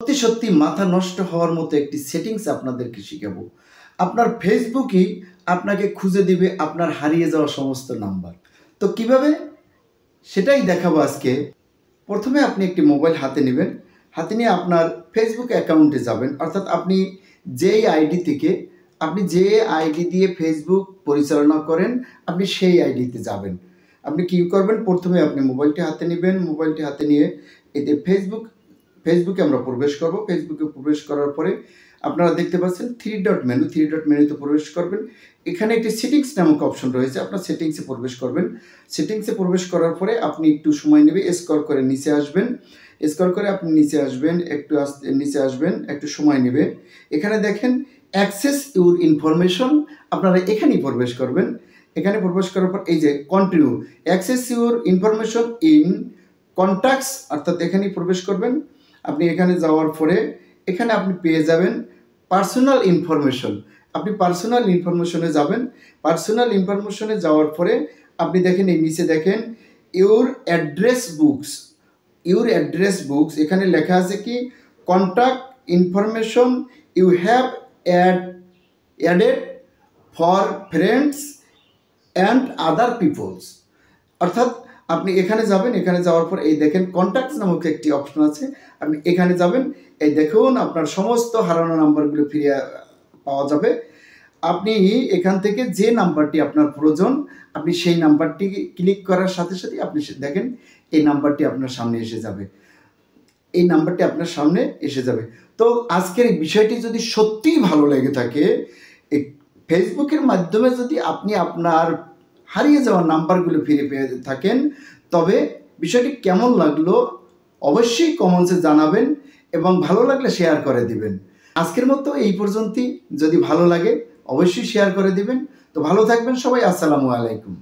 সত্যি সত্যি মাথা নষ্ট হওয়ার মতো একটি সেটিংস আপনাদেরকে শিখাবো। আপনার ফেসবুকই আপনাকে খুঁজে দিবে আপনার হারিয়ে যাওয়া সমস্ত নাম্বার। তো কিভাবে সেটাই দেখাবো আজকে। প্রথমে আপনি একটি মোবাইল হাতে নেবেন, হাতে নিয়ে আপনার ফেসবুক অ্যাকাউন্টে যাবেন, অর্থাৎ আপনি যেই আইডি থেকে আপনি যে আইডি দিয়ে ফেসবুক পরিচালনা করেন আপনি সেই আইডিতে যাবেন। আপনি কী করবেন, প্রথমে আপনি মোবাইলটি হাতে নেবেন, মোবাইলটি হাতে নিয়ে এতে ফেসবুকে আমরা প্রবেশ করব। ফেসবুকে প্রবেশ করার পরে আপনারা দেখতে পাচ্ছেন থ্রি ডট মেনুতে প্রবেশ করবেন। এখানে একটি সেটিংস নামক অপশন রয়েছে, আপনার সেটিংসে প্রবেশ করবেন। সেটিংসে প্রবেশ করার পরে আপনি একটু সময় নেবে, স্ক্রল করে নিচে আসবেন। স্ক্রল করে আপনি নিচে আসবেন, নিচে আসবেন, একটু সময় নেবে। এখানে দেখেন অ্যাক্সেস ইউর ইনফরমেশন, আপনারা এখানেই প্রবেশ করবেন। এখানে প্রবেশ করার পর এই যে continue access your information in contacts, অর্থাৎ এখানেই প্রবেশ করবেন। আপনি এখানে যাওয়ার পরে এখানে আপনি পেয়ে যাবেন পার্সোনাল ইনফরমেশন। আপনি পার্সোনাল ইনফরমেশনে যাবেন। পার্সোনাল ইনফরমেশনে যাওয়ার পরে আপনি দেখেন এই নিচে দেখেন ইউর অ্যাড্রেস বুকস, এখানে লেখা আছে কি contact information you have added for friends and other peoples. অর্থাৎ আপনি এখানে যাবেন, এখানে যাওয়ার পর এই দেখেন কন্ট্যাক্টস নামক একটি অপশন আছে, আপনি এখানে যাবেন। এই দেখুন আপনার সমস্ত হারানো নাম্বারগুলো ফিরে পাওয়া যাবে। আপনি এখান থেকে যে নাম্বারটি আপনার প্রয়োজন আপনি সেই নাম্বারটি ক্লিক করার সাথে সাথে আপনি দেখেন এই নাম্বারটি আপনার সামনে এসে যাবে। তো আজকের এই বিষয়টি যদি সত্যিই ভালো লেগে থাকে, এই ফেসবুকের মাধ্যমে যদি আপনি আপনার হারিয়ে যাওয়া নাম্বারগুলো ফিরে পেয়ে থাকেন, তবে বিষয়টি কেমন লাগলো অবশ্যই কমেন্টসে জানাবেন এবং ভালো লাগলে শেয়ার করে দিবেন। আজকের মতো এই পর্যন্তই, যদি ভালো লাগে অবশ্যই শেয়ার করে দিবেন। তো ভালো থাকবেন সবাই, আসসালামু আলাইকুম।